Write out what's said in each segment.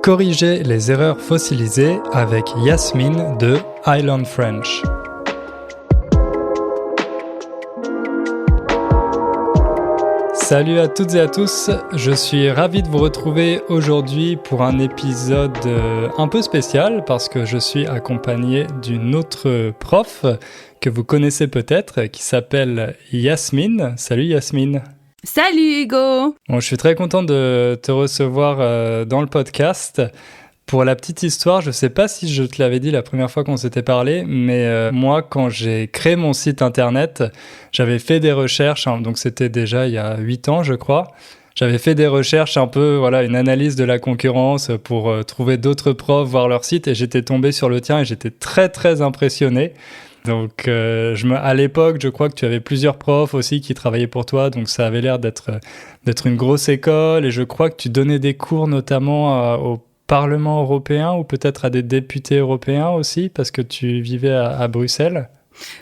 Corriger les erreurs fossilisées avec Yasmine de Island French. Salut à toutes et à tous, je suis ravi de vous retrouver aujourd'hui pour un épisode un peu spécial parce que je suis accompagné d'une autre prof que vous connaissez peut-être qui s'appelle Yasmine. Salut Yasmine. Salut Hugo. Bon, je suis très content de te recevoir dans le podcast. Pour la petite histoire, je ne sais pas si je te l'avais dit la première fois qu'on s'était parlé, mais moi, quand j'ai créé mon site internet, j'avais fait des recherches, donc c'était déjà il y a 8 ans, je crois. J'avais fait des recherches un peu, une analyse de la concurrence pour trouver d'autres profs, voir leur site, et j'étais tombé sur le tien et j'étais très, très impressionné. Donc, à l'époque, je crois que tu avais plusieurs profs aussi qui travaillaient pour toi, donc ça avait l'air d'être une grosse école, et je crois que tu donnais des cours notamment au Parlement européen ou peut-être à des députés européens aussi, parce que tu vivais à Bruxelles.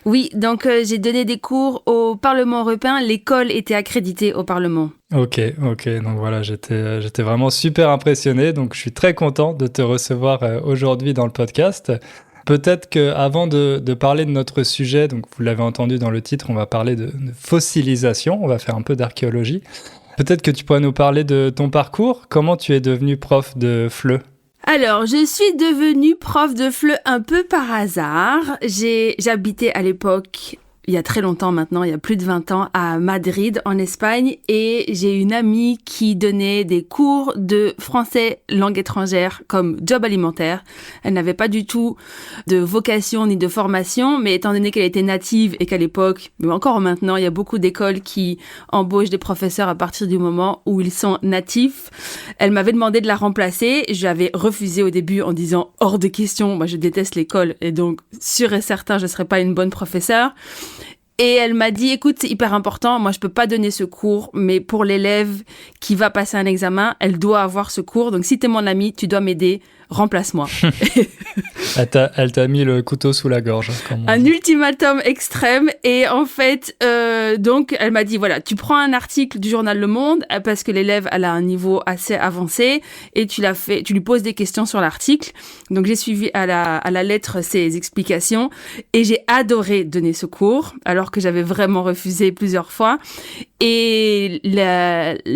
Oui, donc j'ai donné des cours au Parlement européen. L'école était accréditée au Parlement. Ok. Donc voilà, j'étais vraiment super impressionné. Donc je suis très content de te recevoir aujourd'hui dans le podcast. Peut-être qu'avant de parler de notre sujet, donc vous l'avez entendu dans le titre, on va parler de fossilisation. On va faire un peu d'archéologie. Peut-être que tu pourrais nous parler de ton parcours. Comment tu es devenu prof de FLE ? Alors, je suis devenue prof de FLE un peu par hasard. J'habitais à l'époque, il y a très longtemps maintenant, il y a plus de 20 ans, à Madrid, en Espagne, et j'ai une amie qui donnait des cours de français langue étrangère comme job alimentaire. Elle n'avait pas du tout de vocation ni de formation, mais étant donné qu'elle était native et qu'à l'époque, mais encore maintenant, il y a beaucoup d'écoles qui embauchent des professeurs à partir du moment où ils sont natifs, elle m'avait demandé de la remplacer. J'avais refusé au début en disant hors de question, moi je déteste l'école et donc sûr et certain je ne serais pas une bonne professeure. Et elle m'a dit, écoute, c'est hyper important, moi je peux pas donner ce cours, mais pour l'élève qui va passer un examen, elle doit avoir ce cours, donc si t'es mon ami, tu dois m'aider, remplace-moi. Elle t'a mis le couteau sous la gorge. Un ultimatum extrême, et en fait, donc elle m'a dit, voilà, tu prends un article du journal Le Monde, parce que l'élève, elle a un niveau assez avancé, et tu lui poses des questions sur l'article. Donc j'ai suivi à la lettre ses explications, et j'ai adoré donner ce cours, alors que j'avais vraiment refusé plusieurs fois. Et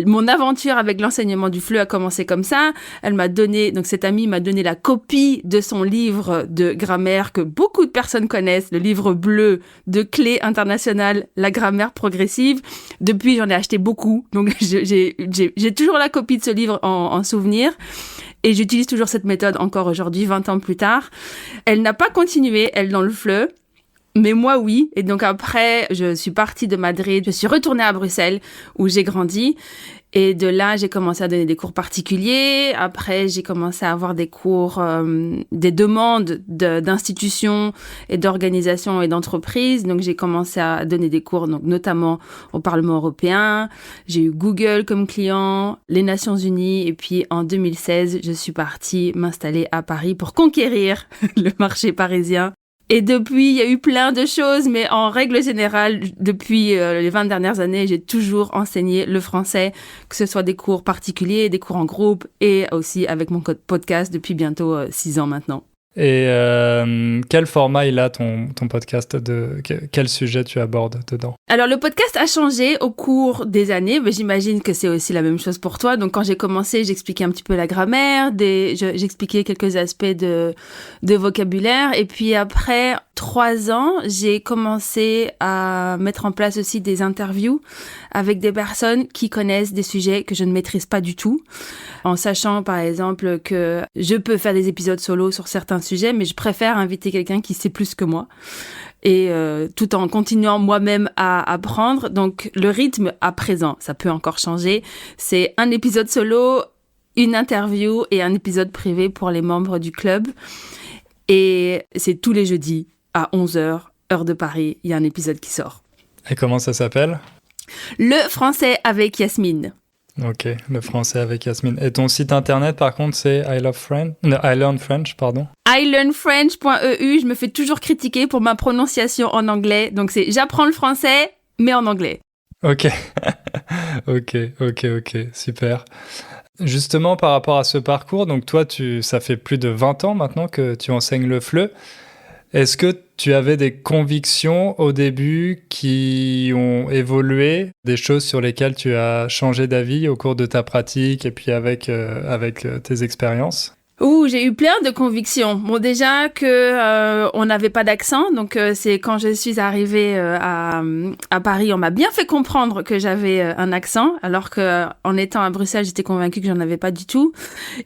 mon aventure avec l'enseignement du FLE a commencé comme ça. Donc cette amie m'a donné la copie de son livre de grammaire que beaucoup de personnes connaissent, le livre bleu de Clé internationale, la grammaire progressive. Depuis, j'en ai acheté beaucoup. Donc j'ai toujours la copie de ce livre en souvenir. Et j'utilise toujours cette méthode encore aujourd'hui, 20 ans plus tard. Elle n'a pas continué, elle, dans le FLE. Mais moi, oui. Et donc après, je suis partie de Madrid. Je suis retournée à Bruxelles, où j'ai grandi. Et de là, j'ai commencé à donner des cours particuliers. Après, j'ai commencé à avoir des cours, des demandes d'institutions et d'organisations et d'entreprises. Donc, j'ai commencé à donner des cours, donc, notamment au Parlement européen. J'ai eu Google comme client, les Nations Unies. Et puis, en 2016, je suis partie m'installer à Paris pour conquérir le marché parisien. Et depuis, il y a eu plein de choses, mais en règle générale, depuis les 20 dernières années, j'ai toujours enseigné le français, que ce soit des cours particuliers, des cours en groupe, et aussi avec mon podcast depuis bientôt 6 ans maintenant. Et quel format il a ton podcast, quel sujet tu abordes dedans ? Alors le podcast a changé au cours des années, mais j'imagine que c'est aussi la même chose pour toi. Donc quand j'ai commencé, j'expliquais un petit peu la grammaire, j'expliquais quelques aspects de vocabulaire, et puis après 3 ans, j'ai commencé à mettre en place aussi des interviews avec des personnes qui connaissent des sujets que je ne maîtrise pas du tout, en sachant par exemple que je peux faire des épisodes solo sur certains sujets, mais je préfère inviter quelqu'un qui sait plus que moi, et tout en continuant moi-même à apprendre. Donc le rythme à présent, ça peut encore changer, c'est un épisode solo, une interview et un épisode privé pour les membres du club, et c'est tous les jeudis à 11h, heure de Paris, il y a un épisode qui sort. Et comment ça s'appelle ? Le français avec Yasmine. Ok, le français avec Yasmine. Et ton site internet, par contre, c'est Island French, pardon. Islandfrench.eu, je me fais toujours critiquer pour ma prononciation en anglais. Donc c'est j'apprends le français, mais en anglais. Ok, ok, super. Justement, par rapport à ce parcours, donc toi, ça fait plus de 20 ans maintenant que tu enseignes le FLE. Est-ce que tu avais des convictions au début qui ont évolué, des choses sur lesquelles tu as changé d'avis au cours de ta pratique et puis avec tes expériences? J'ai eu plein de convictions. Bon, déjà que on n'avait pas d'accent, donc c'est quand je suis arrivée à Paris, on m'a bien fait comprendre que j'avais un accent, alors que en étant à Bruxelles, j'étais convaincue que j'en avais pas du tout.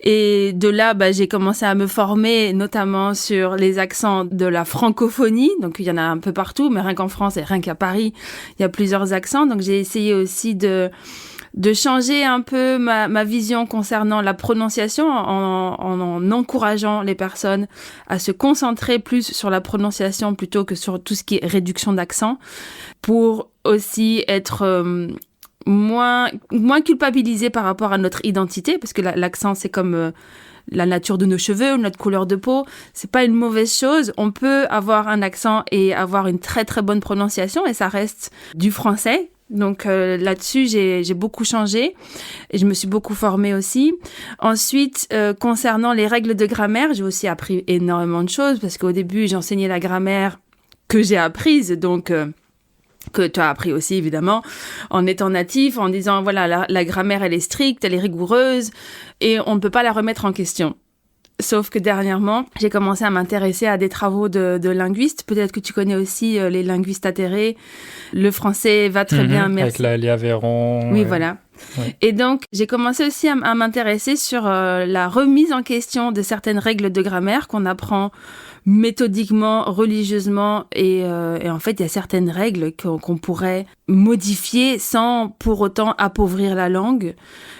Et de là, j'ai commencé à me former, notamment sur les accents de la francophonie. Donc il y en a un peu partout, mais rien qu'en France et rien qu'à Paris, il y a plusieurs accents. Donc j'ai essayé aussi de changer un peu ma vision concernant la prononciation en encourageant les personnes à se concentrer plus sur la prononciation plutôt que sur tout ce qui est réduction d'accent, pour aussi être moins culpabilisé par rapport à notre identité, parce que l'accent, c'est comme la nature de nos cheveux ou notre couleur de peau. C'est pas une mauvaise chose. On peut avoir un accent et avoir une très très bonne prononciation, et ça reste du français. Donc là-dessus, j'ai beaucoup changé et je me suis beaucoup formée aussi. Ensuite, concernant les règles de grammaire, j'ai aussi appris énormément de choses, parce qu'au début, j'enseignais la grammaire que j'ai apprise, donc que tu as appris aussi évidemment en étant natif, en disant voilà, la grammaire elle est stricte, elle est rigoureuse et on ne peut pas la remettre en question. Sauf que dernièrement, j'ai commencé à m'intéresser à des travaux de linguistes. Peut-être que tu connais aussi les linguistes atterrés. Le français va très bien, merci. Avec Léa Véron. Oui, voilà. Ouais. Et donc, j'ai commencé aussi à m'intéresser sur la remise en question de certaines règles de grammaire qu'on apprend méthodiquement, religieusement. Et en fait, il y a certaines règles qu'on pourrait modifier sans pour autant appauvrir la langue.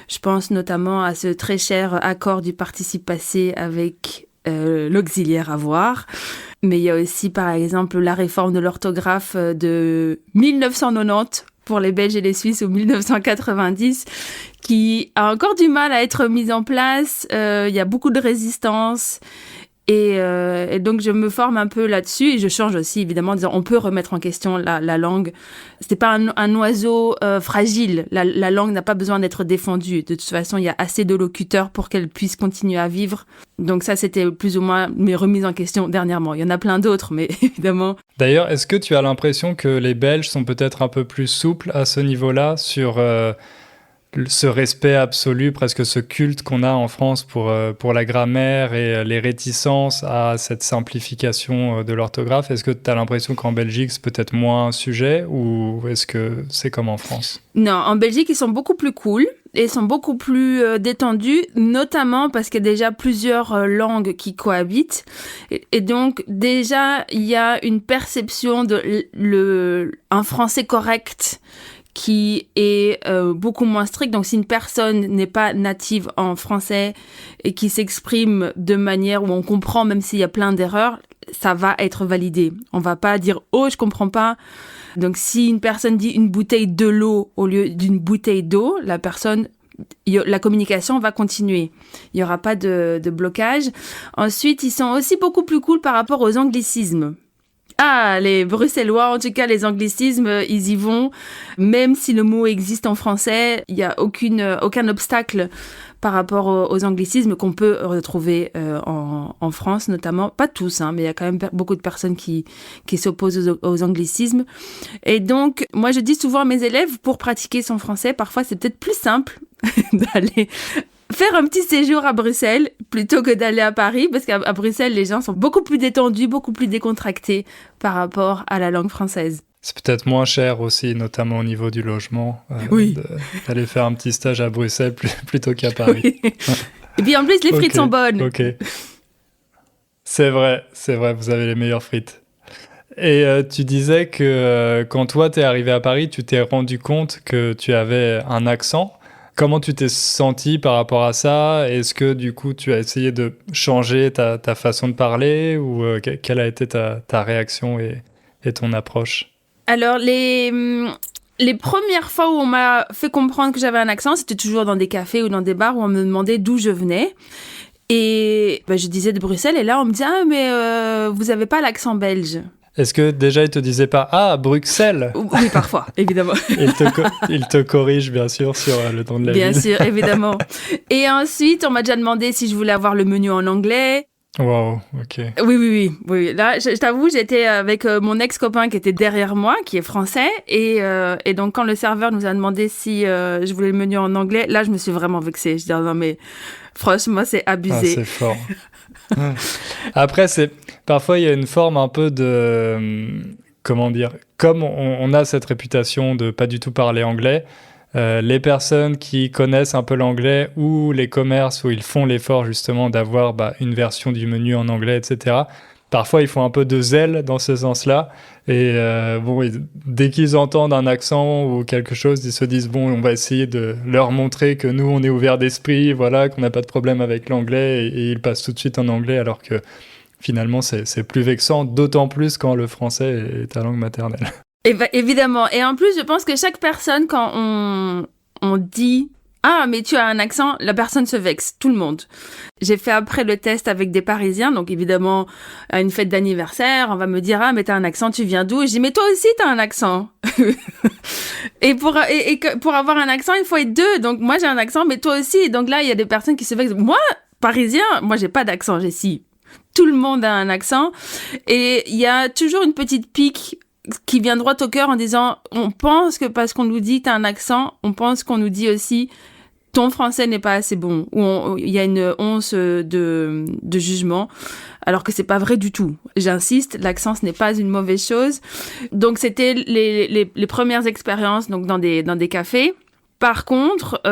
Je pense notamment à ce très cher accord du participe passé avec l'auxiliaire avoir. Mais il y a aussi, par exemple, la réforme de l'orthographe de 1990 pour les Belges et les Suisses, ou 1990, qui a encore du mal à être mise en place. Il y a beaucoup de résistance. Et donc, je me forme un peu là-dessus et je change aussi, évidemment, en disant on peut remettre en question la langue. C'est pas un oiseau fragile. La langue n'a pas besoin d'être défendue. De toute façon, il y a assez de locuteurs pour qu'elle puisse continuer à vivre. Donc ça, c'était plus ou moins mes remises en question dernièrement. Il y en a plein d'autres, mais évidemment. D'ailleurs, est-ce que tu as l'impression que les Belges sont peut-être un peu plus souples à ce niveau-là sur ce respect absolu, presque ce culte qu'on a en France pour la grammaire et les réticences à cette simplification de l'orthographe? Est-ce que tu as l'impression qu'en Belgique, c'est peut-être moins un sujet, ou est-ce que c'est comme en France? Non, en Belgique, ils sont beaucoup plus cool et sont beaucoup plus détendus, notamment parce qu'il y a déjà plusieurs langues qui cohabitent. Et donc, déjà, il y a une perception de un français correct qui est beaucoup moins strict. Donc, si une personne n'est pas native en français et qui s'exprime de manière où on comprend, même s'il y a plein d'erreurs, ça va être validé. On va pas dire « Oh, je comprends pas ». Donc, si une personne dit une bouteille de l'eau au lieu d'une bouteille d'eau, la communication va continuer. Il n'y aura pas de blocage. Ensuite, ils sont aussi beaucoup plus cool par rapport aux anglicismes. Ah, les Bruxellois, en tout cas, les anglicismes, ils y vont. Même si le mot existe en français, il n'y a aucun obstacle par rapport aux anglicismes qu'on peut retrouver en France, notamment. Pas tous, mais il y a quand même beaucoup de personnes qui s'opposent aux anglicismes. Et donc, moi, je dis souvent à mes élèves, pour pratiquer son français, parfois, c'est peut-être plus simple d'aller faire un petit séjour à Bruxelles plutôt que d'aller à Paris, parce qu'à Bruxelles, les gens sont beaucoup plus détendus, beaucoup plus décontractés par rapport à la langue française. C'est peut-être moins cher aussi, notamment au niveau du logement, oui. D'aller faire un petit stage à Bruxelles plutôt qu'à Paris. Oui. Et puis en plus, les frites sont bonnes. Ok. C'est vrai, vous avez les meilleures frites. Et tu disais que quand toi, t'es arrivé à Paris, tu t'es rendu compte que tu avais un accent. Comment tu t'es senti par rapport à ça? Est-ce que du coup, tu as essayé de changer ta façon de parler, ou quelle a été ta réaction et ton approche? Alors, les premières fois où on m'a fait comprendre que j'avais un accent, c'était toujours dans des cafés ou dans des bars où on me demandait d'où je venais. Et je disais de Bruxelles, et là, on me disait « Ah, mais vous avez pas l'accent belge ». Est-ce que déjà, il te disait pas « Ah, Bruxelles !» Oui, parfois, évidemment. Il te corrige, bien sûr, sur le nom de la ville. Bien sûr, évidemment. Et ensuite, on m'a déjà demandé si je voulais avoir le menu en anglais. Wow, ok. Oui. Là, je t'avoue, j'étais avec mon ex-copain qui était derrière moi, qui est français. Et donc, quand le serveur nous a demandé si je voulais le menu en anglais, là, je me suis vraiment vexée. Je dis, non, mais franchement, c'est abusé. Ah, c'est fort. Après, parfois, il y a une forme un peu de... comment dire ? Comme on a cette réputation de pas du tout parler anglais, les personnes qui connaissent un peu l'anglais ou les commerces où ils font l'effort justement d'avoir une version du menu en anglais, etc., parfois ils font un peu de zèle dans ce sens-là. Et dès qu'ils entendent un accent ou quelque chose, ils se disent bon, on va essayer de leur montrer que nous, on est ouverts d'esprit, voilà, qu'on n'a pas de problème avec l'anglais, et ils passent tout de suite en anglais, alors que finalement, c'est plus vexant, d'autant plus quand le français est ta langue maternelle. Évidemment. Et en plus, je pense que chaque personne, quand on dit « Ah, mais tu as un accent », la personne se vexe, tout le monde. J'ai fait après le test avec des Parisiens, donc évidemment, à une fête d'anniversaire, on va me dire « Ah, mais t'as un accent, tu viens d'où ?» Je dis « Mais toi aussi, t'as un accent !» Et pour avoir un accent, il faut être deux. Donc moi, j'ai un accent, mais toi aussi. Donc là, il y a des personnes qui se vexent. Moi, Parisien, moi, j'ai pas d'accent, j'ai si. Tout le monde a un accent. Et il y a toujours une petite pique qui vient droit au cœur en disant, on pense que parce qu'on nous dit t'as un accent, on pense qu'on nous dit aussi ton français n'est pas assez bon, ou il y a une once de jugement, alors que c'est pas vrai du tout. J'insiste, l'accent ce n'est pas une mauvaise chose. Donc c'était les premières expériences donc dans des cafés. Par contre,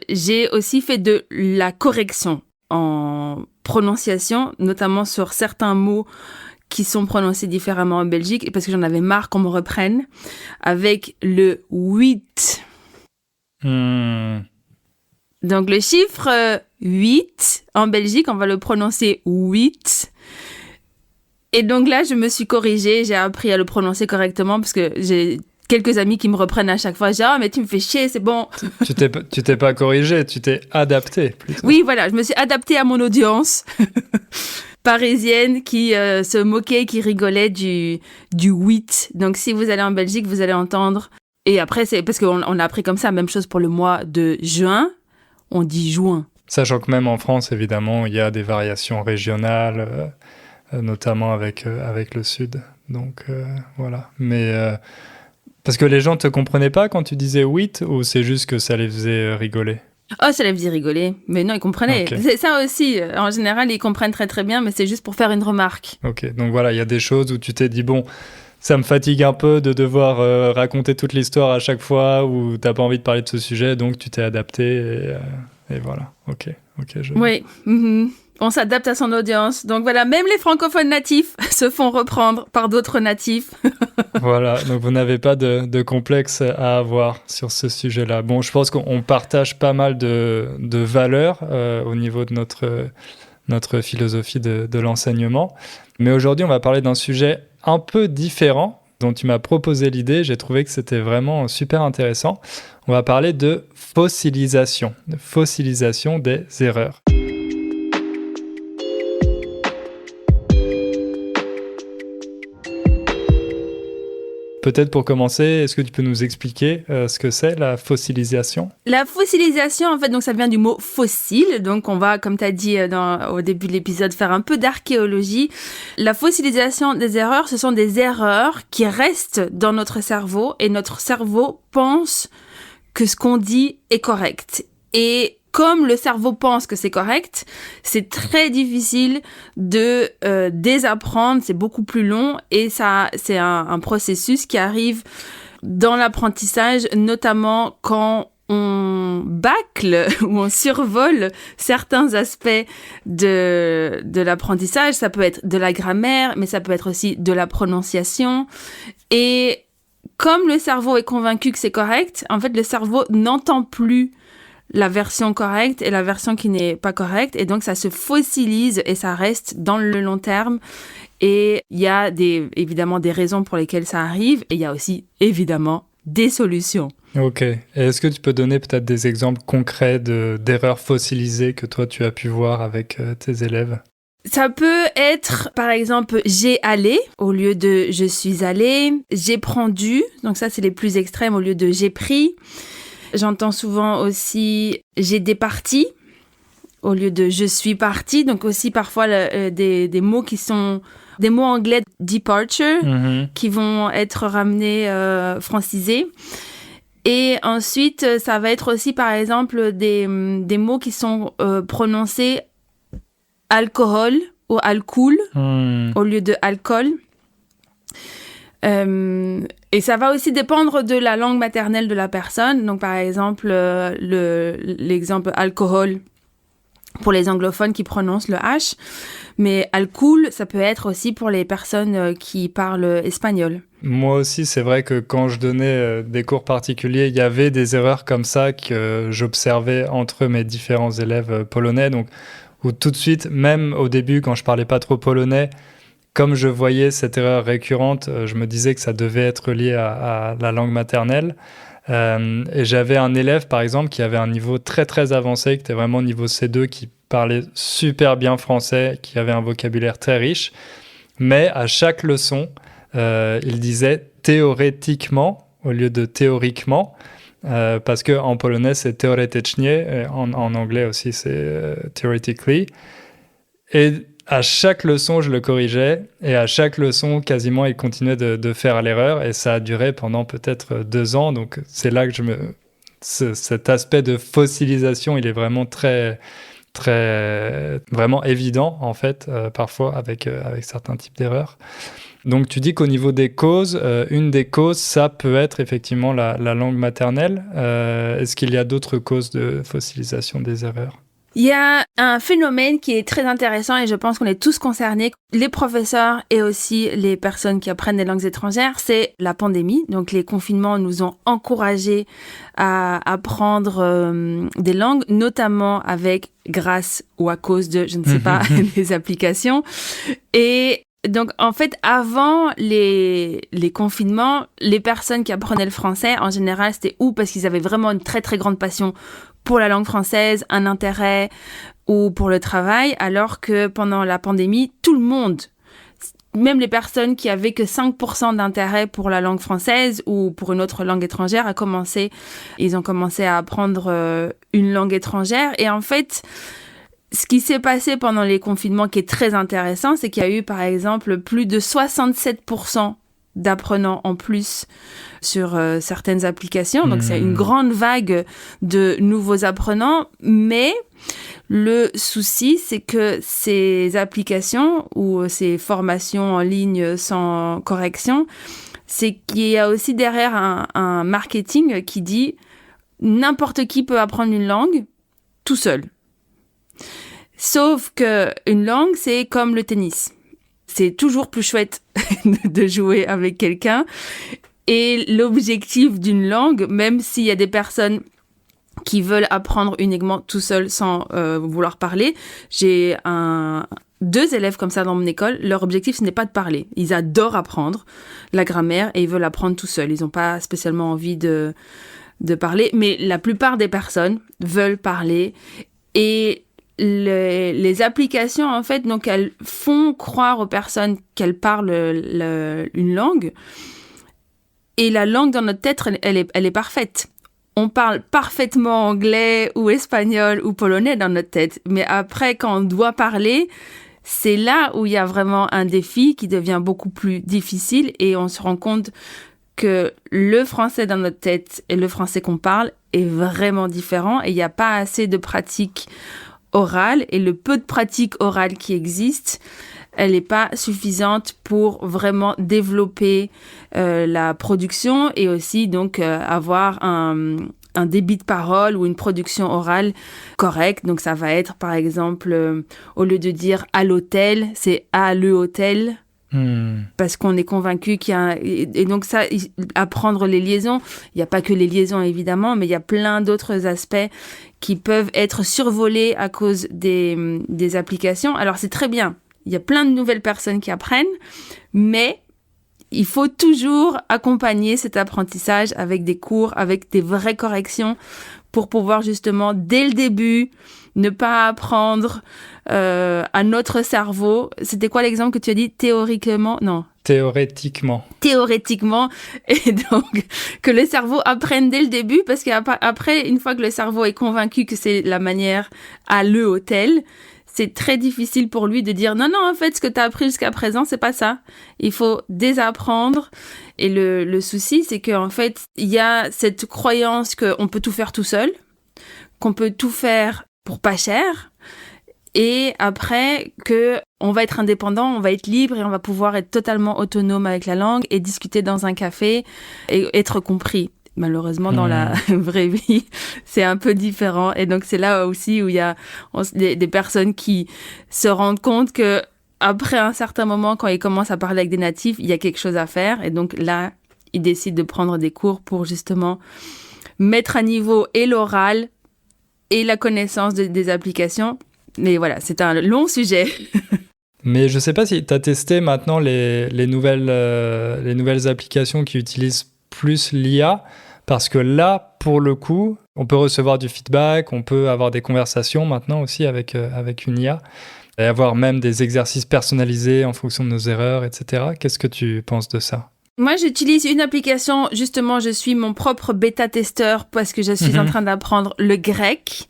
j'ai aussi fait de la correction en prononciation, notamment sur certains mots qui sont prononcés différemment en Belgique, et parce que j'en avais marre qu'on me reprenne, avec le 8. Donc le chiffre 8, en Belgique, on va le prononcer 8. Et donc là, je me suis corrigée, j'ai appris à le prononcer correctement, parce que j'ai quelques amis qui me reprennent à chaque fois. Je dis, mais tu me fais chier, c'est bon. Tu t'es pas corrigé, tu t'es adapté plutôt. Oui, voilà, je me suis adaptée à mon audience parisienne qui se moquait, qui rigolait du 8. Donc si vous allez en Belgique, vous allez entendre. Et après, c'est parce qu'on a appris comme ça, même chose pour le mois de juin, on dit juin. Sachant que même en France, évidemment, il y a des variations régionales, notamment avec le sud. Donc voilà. Mais parce que les gens te comprenaient pas quand tu disais 8, ou c'est juste que ça les faisait rigoler? Oh, ça les faisait rigoler. Mais non, ils comprenaient. Okay. C'est ça aussi. En général, ils comprennent très très bien, mais c'est juste pour faire une remarque. Ok, donc voilà, il y a des choses où tu t'es dit, bon, ça me fatigue un peu de devoir raconter toute l'histoire à chaque fois, ou t'as pas envie de parler de ce sujet, donc tu t'es adapté, et voilà. Ok, je... Oui, on s'adapte à son audience. Donc voilà, même les francophones natifs se font reprendre par d'autres natifs. Voilà, donc vous n'avez pas de complexe à avoir sur ce sujet-là. Bon, je pense qu'on partage pas mal de valeurs au niveau de notre philosophie de l'enseignement. Mais aujourd'hui, on va parler d'un sujet un peu différent dont tu m'as proposé l'idée. J'ai trouvé que c'était vraiment super intéressant. On va parler de fossilisation des erreurs. Peut-être pour commencer, est-ce que tu peux nous expliquer ce que c'est la fossilisation ? La fossilisation, en fait, donc ça vient du mot fossile. Donc on va, comme tu as dit au début de l'épisode, faire un peu d'archéologie. La fossilisation des erreurs, ce sont des erreurs qui restent dans notre cerveau, et notre cerveau pense que ce qu'on dit est correct. Et comme le cerveau pense que c'est correct, c'est très difficile de désapprendre, c'est beaucoup plus long, et ça, c'est un processus qui arrive dans l'apprentissage, notamment quand on bâcle ou on survole certains aspects de l'apprentissage. Ça peut être de la grammaire, mais ça peut être aussi de la prononciation. Et comme le cerveau est convaincu que c'est correct, en fait, le cerveau n'entend plus la version correcte et la version qui n'est pas correcte, et donc ça se fossilise et ça reste dans le long terme. Et il y a évidemment des raisons pour lesquelles ça arrive, et il y a aussi évidemment des solutions. Ok. Et est-ce que tu peux donner peut-être des exemples concrets d'erreurs fossilisées que toi tu as pu voir avec tes élèves ? Ça peut être, par exemple, j'ai allé au lieu de je suis allé, j'ai prendu, donc ça c'est les plus extrêmes au lieu de j'ai pris. J'entends souvent aussi j'ai départi au lieu de je suis parti, donc aussi parfois des mots qui sont des mots anglais departure qui vont être ramenés francisés. Et ensuite, ça va être aussi par exemple des mots qui sont prononcés alcool ou alcool au lieu de alcool. Et ça va aussi dépendre de la langue maternelle de la personne. Donc, par exemple, l'exemple alcool pour les anglophones qui prononcent le H. Mais alcool, ça peut être aussi pour les personnes qui parlent espagnol. Moi aussi, c'est vrai que quand je donnais des cours particuliers, il y avait des erreurs comme ça que j'observais entre mes différents élèves polonais. Donc, où tout de suite, même au début, quand je parlais pas trop polonais, comme je voyais cette erreur récurrente, je me disais que ça devait être lié à la langue maternelle. Et j'avais un élève, par exemple, qui avait un niveau très, très avancé, qui était vraiment niveau C2, qui parlait super bien français, qui avait un vocabulaire très riche. Mais à chaque leçon, il disait théorétiquement au lieu de théoriquement. Parce qu'en polonais, c'est teoretycznie, en anglais aussi, c'est theoretically. Et à chaque leçon, je le corrigeais, et à chaque leçon, quasiment, il continuait de faire l'erreur, et ça a duré pendant peut-être 2 ans. Donc, c'est là que cet aspect de fossilisation, il est vraiment vraiment évident, en fait, parfois, avec certains types d'erreurs. Donc, tu dis qu'au niveau des causes, une des causes, ça peut être effectivement la langue maternelle. Est-ce qu'il y a d'autres causes de fossilisation des erreurs ? Il y a un phénomène qui est très intéressant et je pense qu'on est tous concernés, les professeurs et aussi les personnes qui apprennent des langues étrangères, c'est la pandémie. Donc, les confinements nous ont encouragés à apprendre des langues, notamment grâce ou à cause de, je ne sais pas, les applications. Et donc, en fait, avant les confinements, les personnes qui apprenaient le français, en général, c'était ou parce qu'ils avaient vraiment une très, très grande passion pour la langue française, un intérêt, ou pour le travail, alors que pendant la pandémie, tout le monde, même les personnes qui avaient que 5% d'intérêt pour la langue française ou pour une autre langue étrangère, ils ont commencé à apprendre une langue étrangère. Et en fait, ce qui s'est passé pendant les confinements qui est très intéressant, c'est qu'il y a eu, par exemple, plus de 67% d'apprenants en plus sur certaines applications. Donc, c'est une grande vague de nouveaux apprenants. Mais le souci, c'est que ces applications ou ces formations en ligne sans correction, c'est qu'il y a aussi derrière un marketing qui dit n'importe qui peut apprendre une langue tout seul. Sauf que une langue, c'est comme le tennis. C'est toujours plus chouette de jouer avec quelqu'un. Et l'objectif d'une langue, même s'il y a des personnes qui veulent apprendre uniquement tout seul sans vouloir parler, j'ai 2 élèves comme ça dans mon école. Leur objectif, ce n'est pas de parler. Ils adorent apprendre la grammaire et ils veulent apprendre tout seul. Ils n'ont pas spécialement envie de parler. Mais la plupart des personnes veulent parler. Et les applications, en fait, donc elles font croire aux personnes qu'elles parlent une langue. Et la langue dans notre tête, elle est parfaite. On parle parfaitement anglais ou espagnol ou polonais dans notre tête. Mais après, quand on doit parler, c'est là où il y a vraiment un défi qui devient beaucoup plus difficile et on se rend compte que le français dans notre tête et le français qu'on parle est vraiment différent et il n'y a pas assez de pratique orale et le peu de pratique orale qui existe, elle n'est pas suffisante pour vraiment développer la production et aussi donc avoir un débit de parole ou une production orale correcte. Donc ça va être par exemple, au lieu de dire à l'hôtel, c'est à le hôtel. Parce qu'on est convaincu qu'il y a et donc ça, apprendre les liaisons, il n'y a pas que les liaisons évidemment, mais il y a plein d'autres aspects qui peuvent être survolés à cause des applications. Alors c'est très bien, il y a plein de nouvelles personnes qui apprennent, mais il faut toujours accompagner cet apprentissage avec des cours, avec des vraies corrections pour pouvoir justement, dès le début, ne pas apprendre à notre cerveau. C'était quoi l'exemple que tu as dit? Théoriquement? Non. Théoriquement. Théoriquement. Et donc, que le cerveau apprenne dès le début, parce qu'après, une fois que le cerveau est convaincu que c'est la manière à le hôtel, c'est très difficile pour lui de dire non, en fait, ce que tu as appris jusqu'à présent, c'est pas ça. Il faut désapprendre. Et le souci, c'est qu'en fait, il y a cette croyance qu'on peut tout faire tout seul, qu'on peut tout faire pour pas cher. Et après, on va être indépendant, on va être libre et on va pouvoir être totalement autonome avec la langue et discuter dans un café et être compris. Malheureusement, dans la vraie vie, c'est un peu différent. Et donc, c'est là aussi où il y a des personnes qui se rendent compte que après un certain moment, quand ils commencent à parler avec des natifs, il y a quelque chose à faire. Et donc là, ils décident de prendre des cours pour justement mettre à niveau et l'oral et la connaissance des applications. Mais voilà, c'est un long sujet. Mais je ne sais pas si tu as testé maintenant les nouvelles applications qui utilisent plus l'IA, parce que là, pour le coup, on peut recevoir du feedback, on peut avoir des conversations maintenant aussi avec une IA, et avoir même des exercices personnalisés en fonction de nos erreurs, etc. Qu'est-ce que tu penses de ça ? Moi, j'utilise une application, justement, je suis mon propre bêta-testeur parce que je suis en train d'apprendre le grec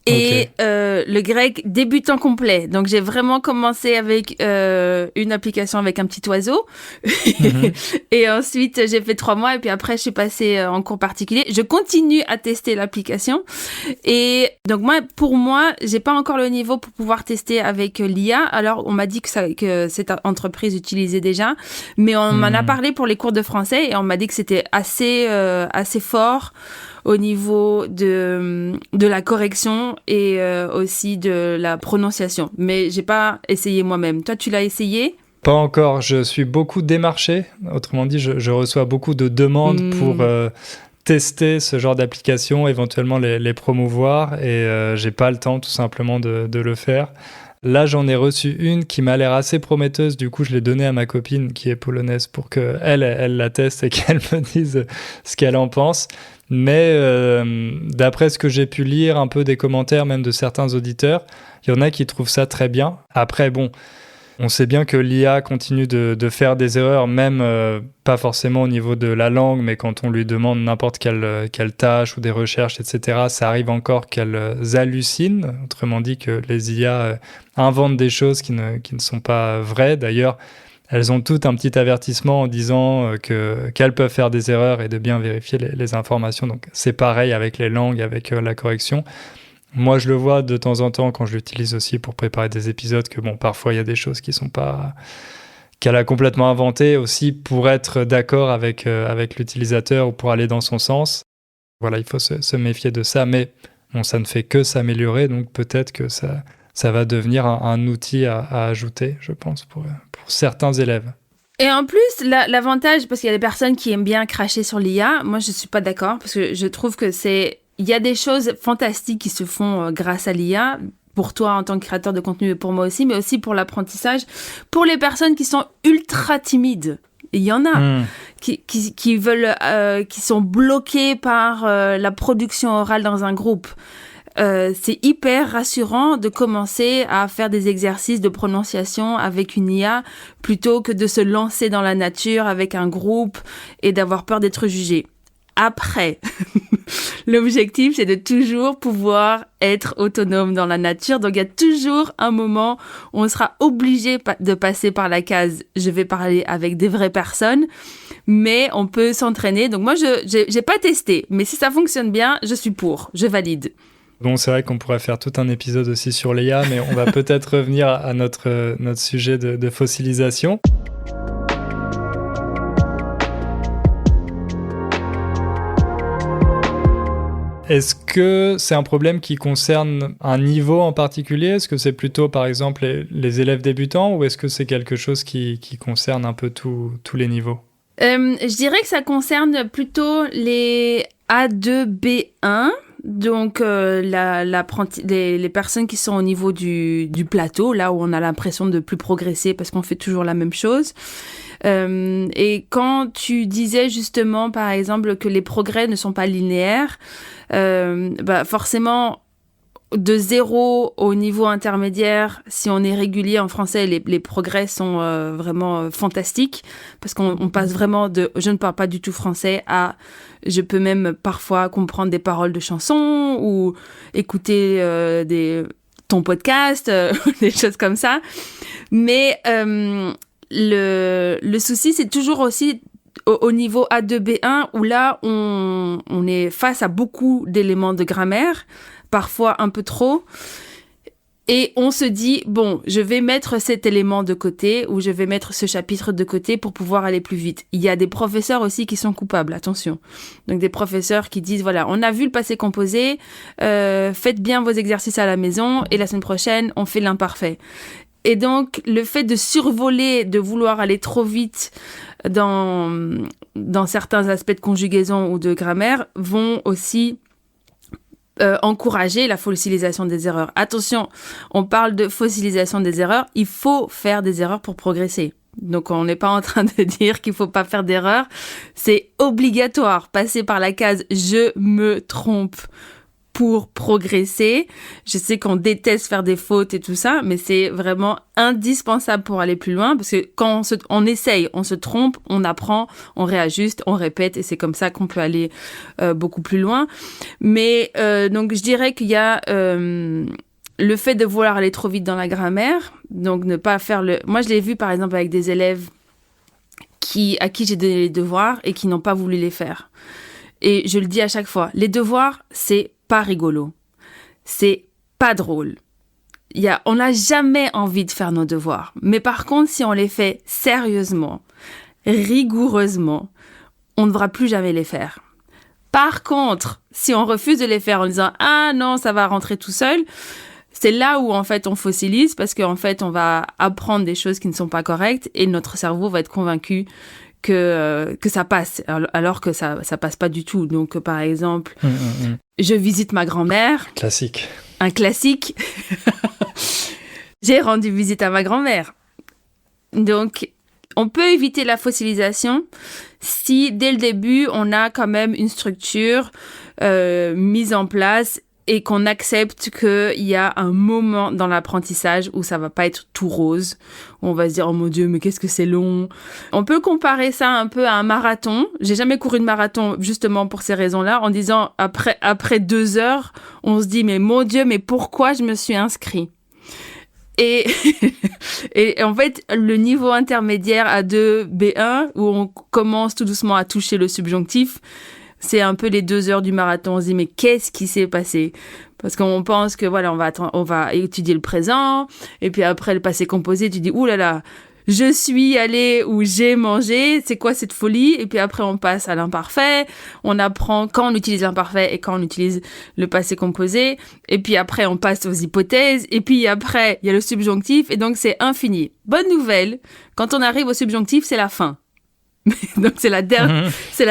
et le grec débutant complet. Donc, j'ai vraiment commencé avec une application avec un petit oiseau et ensuite, j'ai fait 3 mois et puis après, je suis passée en cours particulier. Je continue à tester l'application et donc, pour moi, j'ai pas encore le niveau pour pouvoir tester avec l'IA. Alors, on m'a dit que cette entreprise utilisait déjà, mais on m'en a parlé pour les cours de français et on m'a dit que c'était assez fort au niveau de la correction et aussi de la prononciation. Mais j'ai pas essayé moi-même. Toi, tu l'as essayé ? Pas encore. Je suis beaucoup démarché. Autrement dit, je reçois beaucoup de demandes pour tester ce genre d'application, éventuellement les promouvoir et j'ai pas le temps tout simplement de le faire. Là, j'en ai reçu une qui m'a l'air assez prometteuse. Du coup, je l'ai donnée à ma copine qui est polonaise pour qu'elle la teste et qu'elle me dise ce qu'elle en pense. Mais d'après ce que j'ai pu lire, un peu des commentaires même de certains auditeurs, il y en a qui trouvent ça très bien. Après, bon, on sait bien que l'IA continue de faire des erreurs, même pas forcément au niveau de la langue, mais quand on lui demande n'importe quelle tâche ou des recherches, etc., ça arrive encore qu'elles hallucinent. Autrement dit, que les IA inventent des choses qui ne sont pas vraies. D'ailleurs, elles ont toutes un petit avertissement en disant qu'elles peuvent faire des erreurs et de bien vérifier les informations. Donc, c'est pareil avec les langues, avec la correction. Moi, je le vois de temps en temps quand je l'utilise aussi pour préparer des épisodes que, bon, parfois, il y a des choses qui sont pas... qu'elle a complètement inventées aussi pour être d'accord avec l'utilisateur ou pour aller dans son sens. Voilà, il faut se méfier de ça. Mais bon, ça ne fait que s'améliorer, donc peut-être que ça va devenir un outil à ajouter, je pense, pour certains élèves. Et en plus, l'avantage, parce qu'il y a des personnes qui aiment bien cracher sur l'IA, moi, je suis pas d'accord, parce que je trouve que il y a des choses fantastiques qui se font grâce à l'IA, pour toi en tant que créateur de contenu et pour moi aussi, mais aussi pour l'apprentissage, pour les personnes qui sont ultra timides. Il y en a qui veulent, qui sont bloquées par la production orale dans un groupe. C'est hyper rassurant de commencer à faire des exercices de prononciation avec une IA plutôt que de se lancer dans la nature avec un groupe et d'avoir peur d'être jugé. Après, l'objectif, c'est de toujours pouvoir être autonome dans la nature. Donc, il y a toujours un moment où on sera obligé de passer par la case « je vais parler avec des vraies personnes », mais on peut s'entraîner. Donc, moi, j'ai pas testé, mais si ça fonctionne bien, je suis pour, je valide. Bon, c'est vrai qu'on pourrait faire tout un épisode aussi sur l'IA, mais on va peut-être revenir à notre sujet de fossilisation. Est-ce que c'est un problème qui concerne un niveau en particulier ? Est-ce que c'est plutôt, par exemple, les élèves débutants ou est-ce que c'est quelque chose qui concerne un peu tous les niveaux ? Je dirais que ça concerne plutôt les A2, B1, donc les personnes qui sont au niveau du plateau, là où on a l'impression de plus progresser parce qu'on fait toujours la même chose. Et quand tu disais justement, par exemple, que les progrès ne sont pas linéaires, forcément, de 0 au niveau intermédiaire, si on est régulier en français, les progrès sont vraiment fantastiques, parce qu'on passe vraiment de « je ne parle pas du tout français » à « je peux même parfois comprendre des paroles de chansons » ou écouter ton podcast, des choses comme ça. Mais le souci, c'est toujours aussi au niveau A2, B1, où là, on est face à beaucoup d'éléments de grammaire, parfois un peu trop, et on se dit, bon, je vais mettre cet élément de côté, ou je vais mettre ce chapitre de côté pour pouvoir aller plus vite. Il y a des professeurs aussi qui sont coupables, attention. Donc des professeurs qui disent, voilà, on a vu le passé composé, faites bien vos exercices à la maison, et la semaine prochaine, on fait l'imparfait. Et donc, le fait de survoler, de vouloir aller trop vite dans certains aspects de conjugaison ou de grammaire, vont aussi encourager la fossilisation des erreurs. Attention, on parle de fossilisation des erreurs. Il faut faire des erreurs pour progresser. Donc, on n'est pas en train de dire qu'il faut pas faire d'erreurs. C'est obligatoire. Passer par la case « je me trompe » pour progresser. Je sais qu'on déteste faire des fautes et tout ça, mais c'est vraiment indispensable pour aller plus loin, parce que quand on essaye, on se trompe, on apprend, on réajuste, on répète, et c'est comme ça qu'on peut aller beaucoup plus loin. Mais donc je dirais qu'il y a le fait de vouloir aller trop vite dans la grammaire, donc ne pas faire Moi, je l'ai vu par exemple avec des élèves à qui j'ai donné les devoirs et qui n'ont pas voulu les faire. Et je le dis à chaque fois, les devoirs, c'est pas rigolo. C'est pas drôle. On n'a jamais envie de faire nos devoirs. Mais par contre, si on les fait sérieusement, rigoureusement, on ne devra plus jamais les faire. Par contre, si on refuse de les faire en disant « Ah non, ça va rentrer tout seul », c'est là où en fait on fossilise, parce qu'en fait on va apprendre des choses qui ne sont pas correctes et notre cerveau va être convaincu que ça passe, alors que ça passe pas du tout. Donc, par exemple, je visite ma grand-mère. Classique. Un classique. J'ai rendu visite à ma grand-mère. Donc, on peut éviter la fossilisation si, dès le début, on a quand même une structure mise en place et qu'on accepte qu'il y a un moment dans l'apprentissage où ça va pas être tout rose. On va se dire, oh mon Dieu, mais qu'est-ce que c'est long. On peut comparer ça un peu à un marathon. J'ai jamais couru de marathon justement pour ces raisons-là, en disant, après 2 heures, on se dit, mais mon Dieu, mais pourquoi je me suis inscrit? Et en fait, le niveau intermédiaire A2, B1, où on commence tout doucement à toucher le subjonctif, c'est un peu les 2 heures du marathon. On se dit, mais qu'est-ce qui s'est passé? Parce qu'on pense que, voilà, on va étudier le présent, et puis après, le passé composé, tu dis, ouh là là, je suis allée ou j'ai mangé, c'est quoi cette folie? Et puis après, on passe à l'imparfait, on apprend quand on utilise l'imparfait et quand on utilise le passé composé, et puis après, on passe aux hypothèses, et puis après, il y a le subjonctif, et donc c'est infini. Bonne nouvelle, quand on arrive au subjonctif, c'est la fin. Donc, c'est la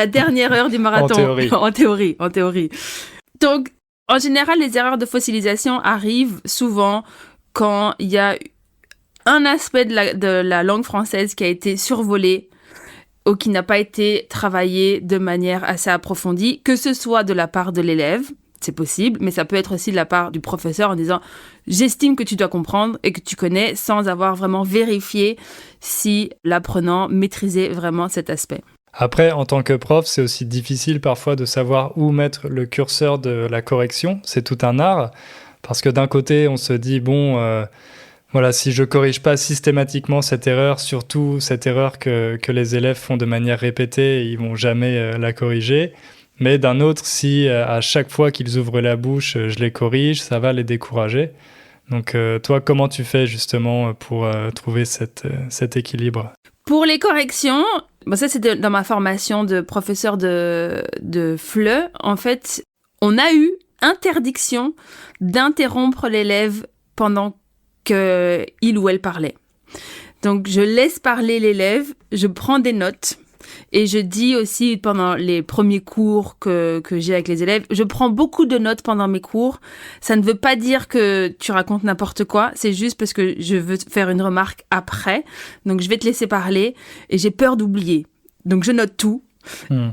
dernière heure du marathon. En théorie. Donc, en général, les erreurs de fossilisation arrivent souvent quand il y a un aspect de la langue française qui a été survolé ou qui n'a pas été travaillé de manière assez approfondie, que ce soit de la part de l'élève, c'est possible, mais ça peut être aussi de la part du professeur en disant « J'estime que tu dois comprendre et que tu connais » sans avoir vraiment vérifié si l'apprenant maîtrisait vraiment cet aspect. Après, en tant que prof, c'est aussi difficile parfois de savoir où mettre le curseur de la correction. C'est tout un art, parce que d'un côté, on se dit « Bon, voilà, si je corrige pas systématiquement cette erreur, surtout cette erreur que les élèves font de manière répétée, ils vont jamais la corriger. » Mais d'un autre, si à chaque fois qu'ils ouvrent la bouche, je les corrige, ça va les décourager. Donc toi, comment tu fais justement pour trouver cet équilibre? Pour les corrections, ça c'était dans ma formation de professeur de FLE. En fait, on a eu interdiction d'interrompre l'élève pendant qu'il ou elle parlait. Donc je laisse parler l'élève, je prends des notes. Et je dis aussi pendant les premiers cours que j'ai avec les élèves, je prends beaucoup de notes pendant mes cours. Ça ne veut pas dire que tu racontes n'importe quoi, c'est juste parce que je veux faire une remarque après. Donc je vais te laisser parler et j'ai peur d'oublier. Donc je note tout.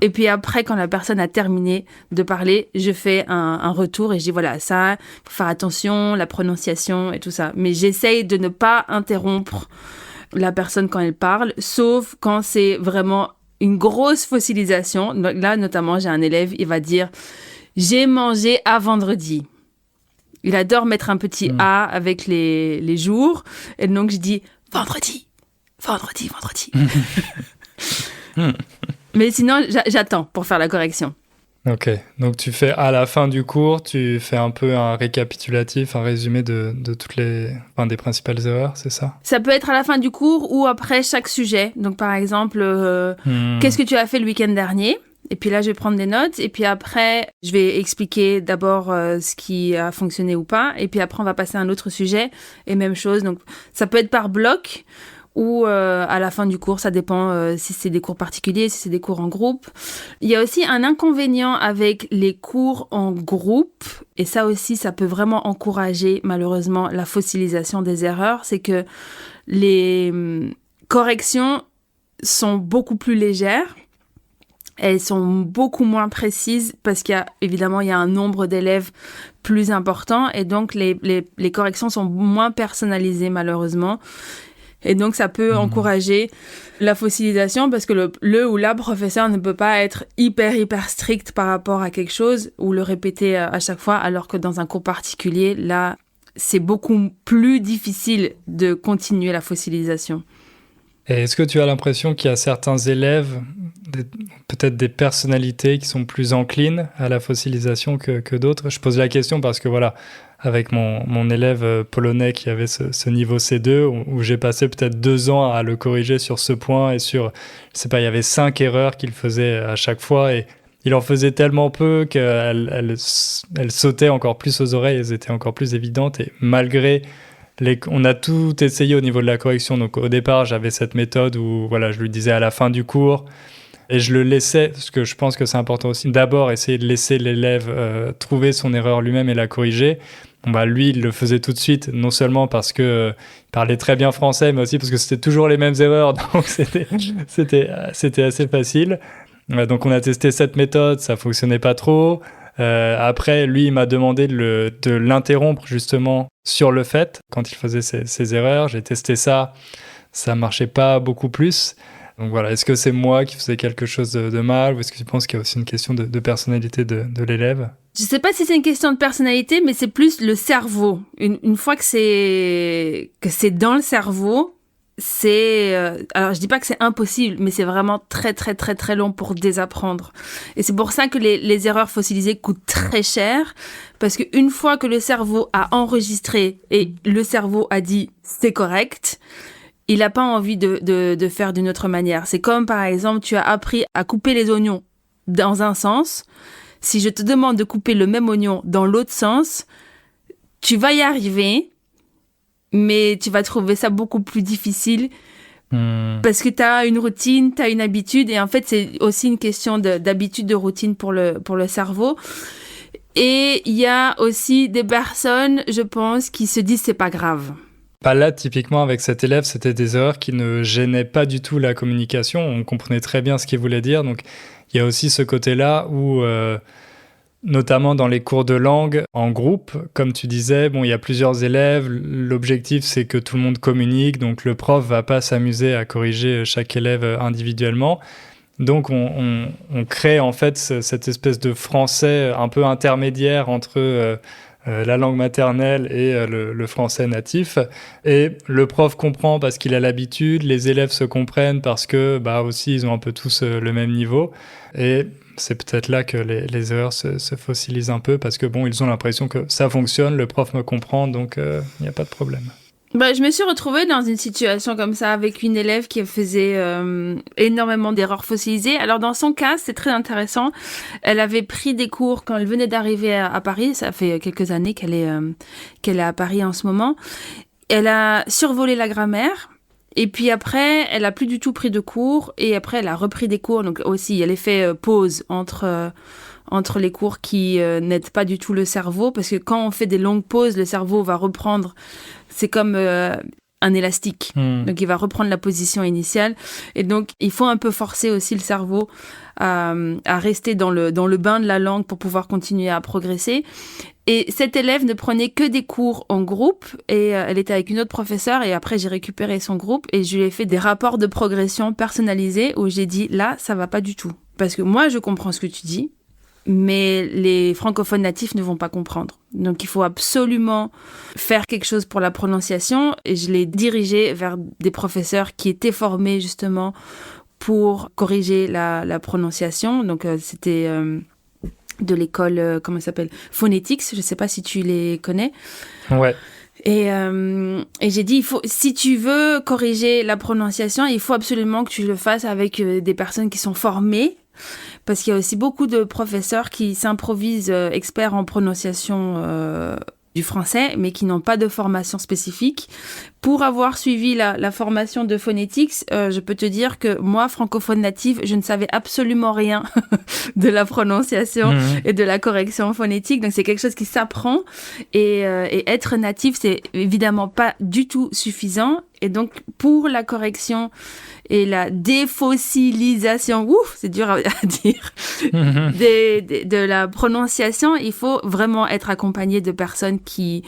Et puis après, quand la personne a terminé de parler, je fais un retour et je dis voilà, ça, faut faire attention, la prononciation et tout ça. Mais j'essaye de ne pas interrompre la personne quand elle parle, sauf quand c'est vraiment une grosse fossilisation. Donc là, notamment, j'ai un élève, il va dire « J'ai mangé à vendredi ». Il adore mettre un petit « A » avec les jours. Et donc, je dis « Vendredi, vendredi, vendredi ». Mais sinon, j'attends pour faire la correction. Ok, donc tu fais à la fin du cours, tu fais un peu un récapitulatif, un résumé de toutes des principales erreurs, c'est ça? Ça peut être à la fin du cours ou après chaque sujet. Donc par exemple, qu'est-ce que tu as fait le week-end dernier? Et puis là, je vais prendre des notes. Et puis après, je vais expliquer d'abord ce qui a fonctionné ou pas. Et puis après, on va passer à un autre sujet. Et même chose. Donc ça peut être par bloc ou à la fin du cours, ça dépend si c'est des cours particuliers, si c'est des cours en groupe. Il y a aussi un inconvénient avec les cours en groupe, et ça aussi, ça peut vraiment encourager malheureusement la fossilisation des erreurs, c'est que les corrections sont beaucoup plus légères, elles sont beaucoup moins précises parce qu'il y a un nombre d'élèves plus important, et donc les corrections sont moins personnalisées malheureusement. Et donc, ça peut encourager la fossilisation parce que le ou la professeur ne peut pas être hyper strict par rapport à quelque chose ou le répéter à chaque fois, alors que dans un cours particulier, là, c'est beaucoup plus difficile de continuer la fossilisation. Et est-ce que tu as l'impression qu'il y a certains élèves, peut-être des personnalités qui sont plus enclines à la fossilisation que d'autres? Je pose la question parce que voilà, avec mon élève polonais qui avait ce niveau C2, où j'ai passé peut-être 2 ans à le corriger sur ce point et sur, je sais pas, il y avait 5 erreurs qu'il faisait à chaque fois et il en faisait tellement peu qu'elles sautaient encore plus aux oreilles, elles étaient encore plus évidentes et malgré on a tout essayé au niveau de la correction. Donc au départ, j'avais cette méthode où voilà, je lui disais à la fin du cours et je le laissais, parce que je pense que c'est important aussi, d'abord essayer de laisser l'élève trouver son erreur lui-même et la corriger. Lui, il le faisait tout de suite, non seulement parce qu'il parlait très bien français, mais aussi parce que c'était toujours les mêmes erreurs, donc c'était assez facile. Donc on a testé cette méthode, ça fonctionnait pas trop. Après, lui, il m'a demandé de l'interrompre justement sur le fait, quand il faisait ses erreurs. J'ai testé ça, ça marchait pas beaucoup plus. Donc voilà, est-ce que c'est moi qui faisais quelque chose de mal ou est-ce que tu penses qu'il y a aussi une question de personnalité de l'élève? Je sais pas si c'est une question de personnalité, mais c'est plus le cerveau. Une fois que c'est dans le cerveau, alors je dis pas que c'est impossible, mais c'est vraiment très très très très long pour désapprendre. Et c'est pour ça que les erreurs fossilisées coûtent très cher, parce qu'une fois que le cerveau a enregistré et le cerveau a dit c'est correct, il n'a pas envie de faire d'une autre manière. C'est comme par exemple, tu as appris à couper les oignons dans un sens. Si je te demande de couper le même oignon dans l'autre sens, tu vas y arriver, mais tu vas trouver ça beaucoup plus difficile parce que tu as une routine, tu as une habitude. Et en fait, c'est aussi une question d'habitude, de routine pour le cerveau. Et il y a aussi des personnes, je pense, qui se disent c'est pas grave. Là, typiquement, avec cet élève, c'était des erreurs qui ne gênaient pas du tout la communication. On comprenait très bien ce qu'il voulait dire. Donc, il y a aussi ce côté-là où, notamment dans les cours de langue en groupe, comme tu disais, il y a plusieurs élèves. L'objectif, c'est que tout le monde communique. Donc, le prof va pas s'amuser à corriger chaque élève individuellement. Donc, on crée en fait cette espèce de français un peu intermédiaire entre la langue maternelle et le français natif. Et le prof comprend parce qu'il a l'habitude, les élèves se comprennent parce que aussi ils ont un peu tous le même niveau. Et c'est peut-être là que les erreurs se fossilisent un peu parce que ils ont l'impression que ça fonctionne, le prof me comprend, donc il n'y a pas de problème. Je me suis retrouvée dans une situation comme ça avec une élève qui faisait énormément d'erreurs fossilisées. Alors dans son cas, c'est très intéressant. Elle avait pris des cours quand elle venait d'arriver à Paris. Ça fait quelques années qu'elle est à Paris en ce moment. Elle a survolé la grammaire Et puis après, elle a plus du tout pris de cours. Et après, elle a repris des cours. Donc aussi, il y a l'effet pause entre les cours qui n'aident pas du tout le cerveau. Parce que quand on fait des longues pauses, le cerveau va reprendre. C'est comme un élastique. Donc, il va reprendre la position initiale. Et donc, il faut un peu forcer aussi le cerveau à rester dans le bain de la langue pour pouvoir continuer à progresser. Et cette élève ne prenait que des cours en groupe et elle était avec une autre professeure et après j'ai récupéré son groupe et je lui ai fait des rapports de progression personnalisés où j'ai dit là, ça va pas du tout. Parce que moi, je comprends ce que tu dis, mais les francophones natifs ne vont pas comprendre. Donc, il faut absolument faire quelque chose pour la prononciation et je l'ai dirigé vers des professeurs qui étaient formés justement pour corriger la prononciation. Donc, c'était de l'école, comment ça s'appelle ? Phonetics, je ne sais pas si tu les connais. Ouais. Et j'ai dit, si tu veux corriger la prononciation, il faut absolument que tu le fasses avec des personnes qui sont formées. Parce qu'il y a aussi beaucoup de professeurs qui s'improvisent experts en prononciation du français, mais qui n'ont pas de formation spécifique. Pour avoir suivi la formation de Phonetics, je peux te dire que moi, francophone native, je ne savais absolument rien de la prononciation et de la correction phonétique. Donc, c'est quelque chose qui s'apprend. Et être natif, c'est évidemment pas du tout suffisant. Et donc, pour la correction et la défossilisation, c'est dur à dire, de la prononciation, il faut vraiment être accompagné de personnes qui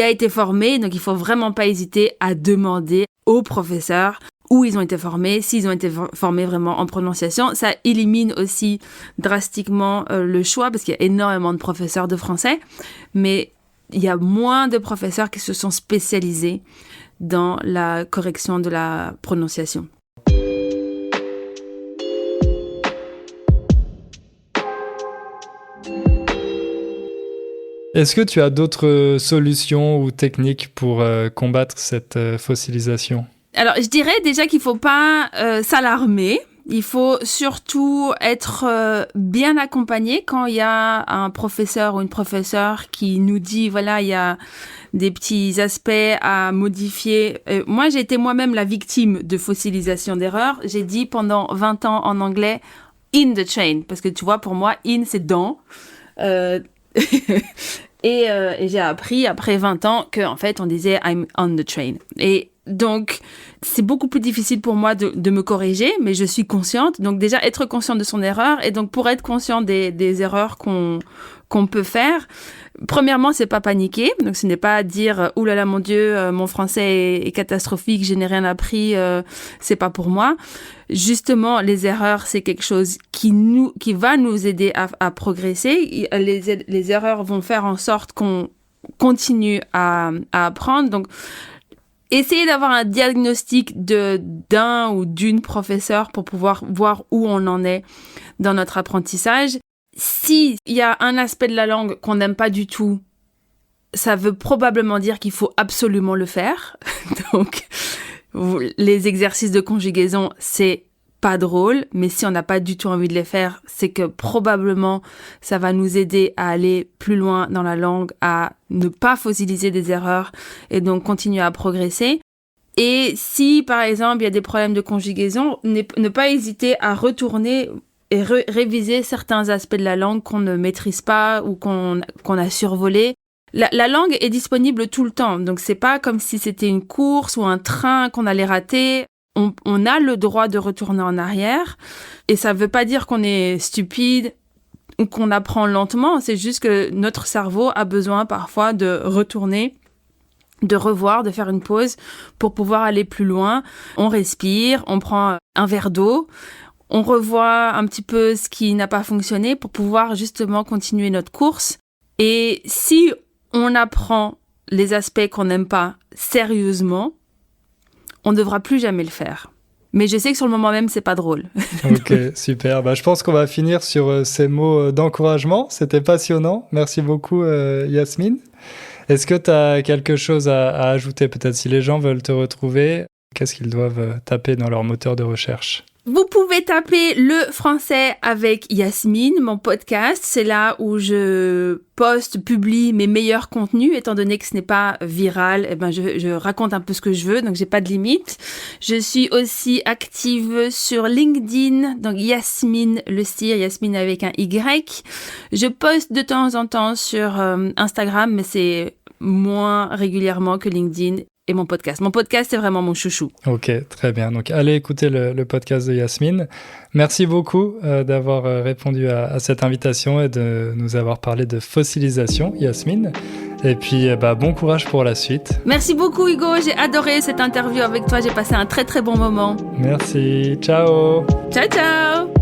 a été formée. Donc, il faut vraiment pas hésiter à demander aux professeurs où ils ont été formés, s'ils ont été formés vraiment en prononciation. Ça élimine aussi drastiquement le choix parce qu'il y a énormément de professeurs de français, mais il y a moins de professeurs qui se sont spécialisés dans la correction de la prononciation. Est-ce que tu as d'autres solutions ou techniques pour combattre cette fossilisation ? Alors, je dirais déjà qu'il ne faut pas s'alarmer. Il faut surtout être bien accompagné quand il y a un professeur ou une professeure qui nous dit, voilà, il y a des petits aspects à modifier. Moi, j'ai été moi-même la victime de fossilisation d'erreurs. J'ai dit pendant 20 ans en anglais « in the train », parce que tu vois, pour moi, « in » c'est « dans ». Et j'ai appris après 20 ans qu'en fait, on disait « I'm on the train ». Et donc, c'est beaucoup plus difficile pour moi de me corriger, mais je suis consciente. Donc déjà, être consciente de son erreur. Et donc, pour être conscient des erreurs qu'on peut faire, premièrement, c'est pas paniquer. Donc, ce n'est pas dire « Ouh là là, mon Dieu, mon français est catastrophique, je n'ai rien appris, c'est pas pour moi ». Justement, les erreurs, c'est quelque chose qui va nous aider à progresser. Les erreurs vont faire en sorte qu'on continue à apprendre. Donc, essayez d'avoir un diagnostic d'un ou d'une professeure pour pouvoir voir où on en est dans notre apprentissage. S'il y a un aspect de la langue qu'on n'aime pas du tout, ça veut probablement dire qu'il faut absolument le faire. Donc, les exercices de conjugaison, c'est pas drôle, mais si on n'a pas du tout envie de les faire, c'est que probablement ça va nous aider à aller plus loin dans la langue, à ne pas fossiliser des erreurs et donc continuer à progresser. Et si, par exemple, il y a des problèmes de conjugaison, ne pas hésiter à retourner et réviser certains aspects de la langue qu'on ne maîtrise pas ou qu'on a survolé. La langue est disponible tout le temps, donc c'est pas comme si c'était une course ou un train qu'on allait rater. On a le droit de retourner en arrière et ça veut pas dire qu'on est stupide ou qu'on apprend lentement, c'est juste que notre cerveau a besoin parfois de retourner, de revoir, de faire une pause pour pouvoir aller plus loin. On respire, on prend un verre d'eau, on revoit un petit peu ce qui n'a pas fonctionné pour pouvoir justement continuer notre course. Et si on apprend les aspects qu'on n'aime pas sérieusement, on ne devra plus jamais le faire. Mais je sais que sur le moment même, c'est pas drôle. Ok, super. Je pense qu'on va finir sur ces mots d'encouragement. C'était passionnant. Merci beaucoup, Yasmine. Est-ce que tu as quelque chose à ajouter ? Peut-être si les gens veulent te retrouver, qu'est-ce qu'ils doivent taper dans leur moteur de recherche ? Vous pouvez taper le français avec Yasmine, mon podcast. C'est là où je publie mes meilleurs contenus, étant donné que ce n'est pas viral. Je raconte un peu ce que je veux, donc j'ai pas de limite. Je suis aussi active sur LinkedIn, donc Yasmine Le Cire, Yasmine avec un Y. Je poste de temps en temps sur Instagram, mais c'est moins régulièrement que LinkedIn. Et mon podcast. Mon podcast, c'est vraiment mon chouchou. Ok, très bien. Donc, allez écouter le podcast de Yasmine. Merci beaucoup d'avoir répondu à cette invitation et de nous avoir parlé de fossilisation, Yasmine. Et puis, bon courage pour la suite. Merci beaucoup, Hugo. J'ai adoré cette interview avec toi. J'ai passé un très, très bon moment. Merci. Ciao. Ciao, ciao.